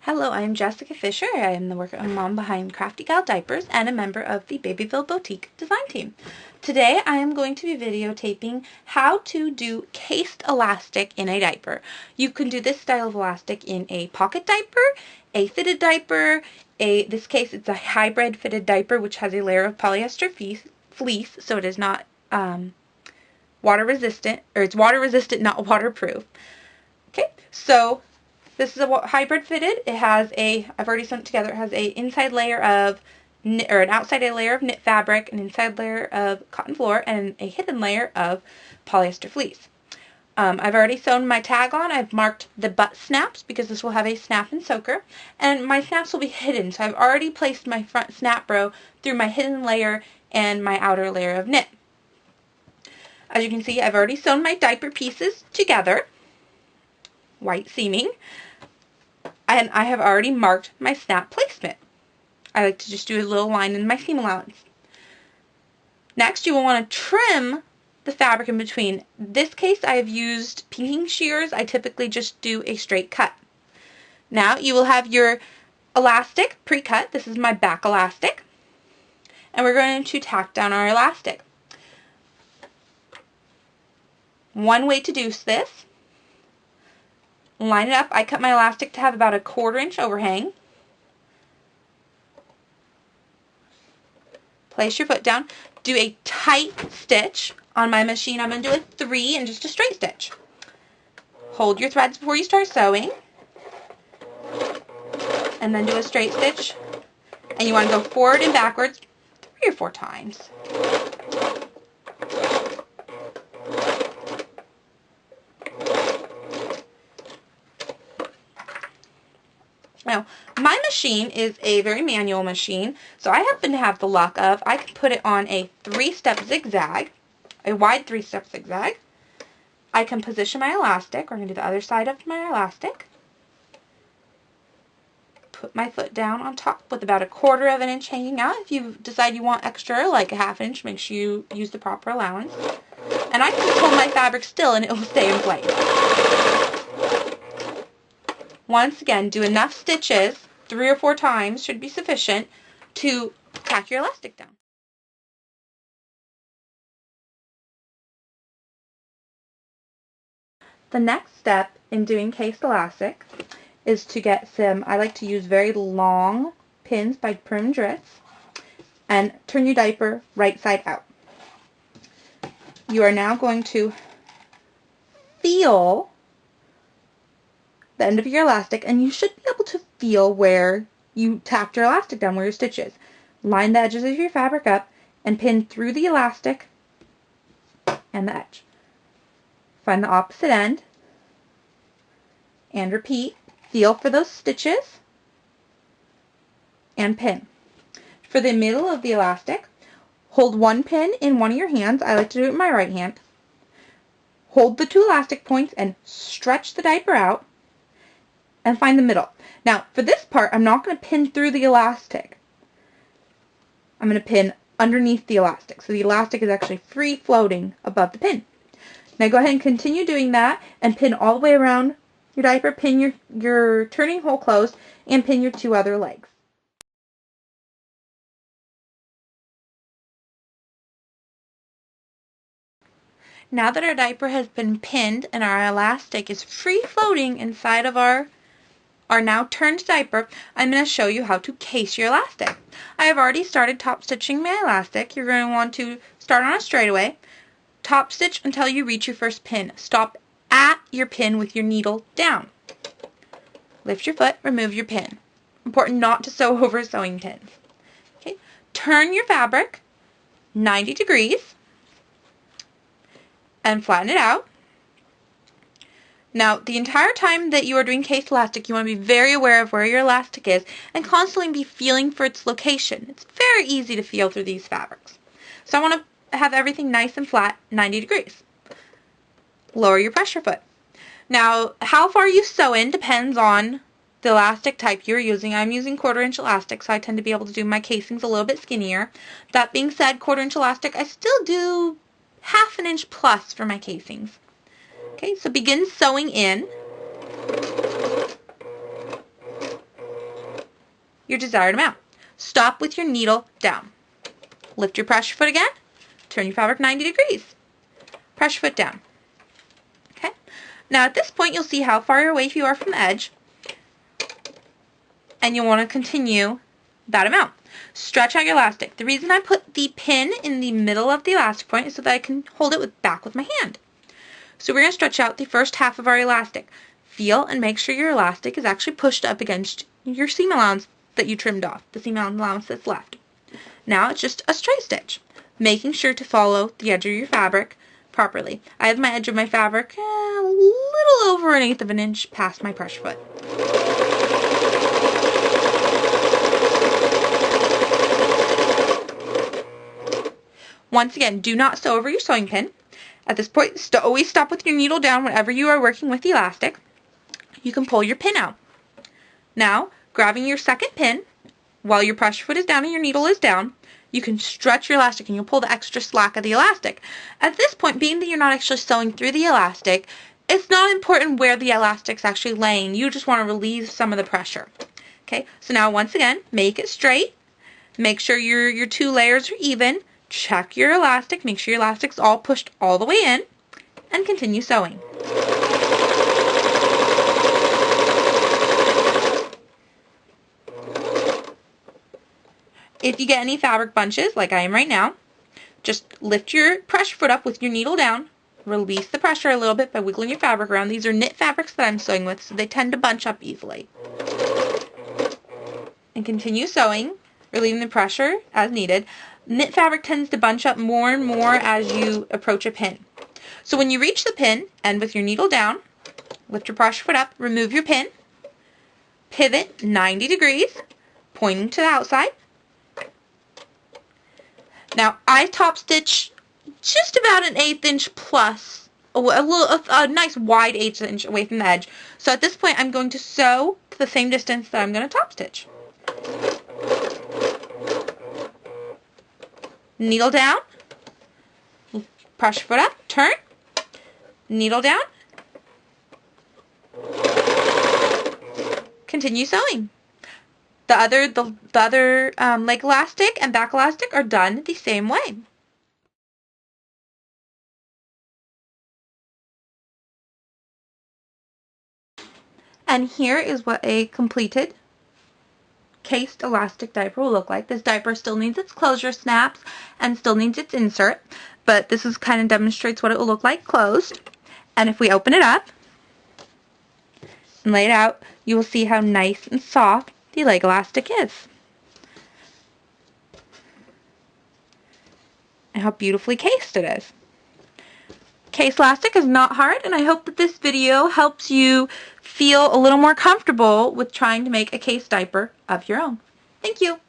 Hello, I'm Jessica Fisher. I am the working mom behind Crafty Gal Diapers and a member of the Babyville Boutique design team. Today I am going to be videotaping how to do cased elastic in a diaper. You can do this style of elastic in a pocket diaper, a fitted diaper, this case it's a hybrid fitted diaper which has a layer of polyester fleece so it is not water resistant, or it's water resistant, not waterproof. Okay, so this is a hybrid fitted. It has I've already sewn it together. It has an inside layer of knit, or an outside layer of knit fabric, an inside layer of cotton floor, and a hidden layer of polyester fleece. I've already sewn my tag on. I've marked the butt snaps because this will have a snap and soaker, and my snaps will be hidden. So I've already placed my front snap row through my hidden layer and my outer layer of knit. As you can see, I've already sewn my diaper pieces together, white seaming. And I have already marked my snap placement. I like to just do a little line in my seam allowance. Next, you will want to trim the fabric in between. In this case, I have used pinking shears. I typically just do a straight cut. Now, you will have your elastic pre-cut. This is my back elastic. And we're going to tack down our elastic. One way to do this, line it up. I cut my elastic to have about a 1/4 inch overhang. Place your foot down. Do a tight stitch. On my machine, I'm going to do a 3 and just a straight stitch. Hold your threads before you start sewing. And then do a straight stitch. And you want to go forward and backwards 3 or 4 times. Now, my machine is a very manual machine, so I happen to have the luck of I can put it on a 3-step zigzag, a wide 3-step zigzag. I can position my elastic. We're going to do the other side of my elastic. Put my foot down on top with about a 1/4 of an inch hanging out. If you decide you want extra, like a 1/2 inch, make sure you use the proper allowance. And I can hold my fabric still and it will stay in place. Once again, do enough stitches, 3 or 4 times should be sufficient to tack your elastic down. The next step in doing cased elastic is to get some, I like to use very long pins by Prim Dritz, and turn your diaper right side out. You are now going to feel the end of your elastic, and you should be able to feel where you tacked your elastic down, where your stitch is. Line the edges of your fabric up and pin through the elastic and the edge. Find the opposite end and repeat. Feel for those stitches and pin. For the middle of the elastic, hold one pin in one of your hands. I like to do it in my right hand. Hold the 2 elastic points and stretch the diaper out. And find the middle. Now, for this part, I'm not going to pin through the elastic. I'm going to pin underneath the elastic. So the elastic is actually free floating above the pin. Now go ahead and continue doing that and pin all the way around your diaper. Pin your turning hole closed and pin your 2 other legs. Now that our diaper has been pinned and our elastic is free floating inside of our now turned diaper, I'm going to show you how to case your elastic. I have already started top stitching my elastic. You're going to want to start on a straightaway, top stitch until you reach your first pin. Stop at your pin with your needle down. Lift your foot, remove your pin. Important not to sew over sewing pins. Okay. Turn your fabric 90 degrees and flatten it out. Now, the entire time that you are doing cased elastic, you want to be very aware of where your elastic is and constantly be feeling for its location. It's very easy to feel through these fabrics. So I want to have everything nice and flat, 90 degrees. Lower your pressure foot. Now, how far you sew in depends on the elastic type you're using. I'm using 1/4 inch elastic, so I tend to be able to do my casings a little bit skinnier. That being said, 1/4 inch elastic, I still do 1/2 inch plus for my casings. Okay, so begin sewing in. your desired amount. Stop with your needle down. Lift your pressure foot again. Turn your fabric 90 degrees. Pressure foot down. Okay. Now at this point, you'll see how far away you are from the edge, and you'll want to continue that amount. Stretch out your elastic. The reason I put the pin in the middle of the elastic point is so that I can hold it back with my hand. So we're going to stretch out the first half of our elastic. Feel and make sure your elastic is actually pushed up against your seam allowance that you trimmed off, the seam allowance that's left. Now it's just a straight stitch, making sure to follow the edge of your fabric properly. I have my edge of my fabric a little over 1/8 of an inch past my pressure foot. Once again, do not sew over your sewing pin. At this point, always stop with your needle down whenever you are working with the elastic. You can pull your pin out. Now, grabbing your second pin, while your pressure foot is down and your needle is down, you can stretch your elastic and you'll pull the extra slack of the elastic. At this point, being that you're not actually sewing through the elastic, it's not important where the elastic's actually laying. You just want to relieve some of the pressure. Okay, so now once again, make it straight. Make sure your two layers are even. Check your elastic, make sure your elastic's all pushed all the way in, and continue sewing. If you get any fabric bunches, like I am right now, just lift your pressure foot up with your needle down, release the pressure a little bit by wiggling your fabric around. These are knit fabrics that I'm sewing with, so they tend to bunch up easily. And continue sewing, relieving the pressure as needed. Knit fabric tends to bunch up more and more as you approach a pin. So when you reach the pin, and with your needle down, lift your pressure foot up, remove your pin, pivot 90 degrees, pointing to the outside. Now I top stitch just about 1/8 inch plus, a nice wide 1/8 inch away from the edge. So at this point I'm going to sew to the same distance that I'm going to top stitch. Needle down, pressure foot up, turn, needle down, continue sewing. The other leg elastic and back elastic are done the same way. And here is what a completed cased elastic diaper will look like. This diaper still needs its closure snaps and still needs its insert, but this is kind of demonstrates what it will look like closed. And if we open it up and lay it out, you will see how nice and soft the leg elastic is. And how beautifully cased it is. Case elastic is not hard, and I hope that this video helps you feel a little more comfortable with trying to make a case diaper of your own. Thank you.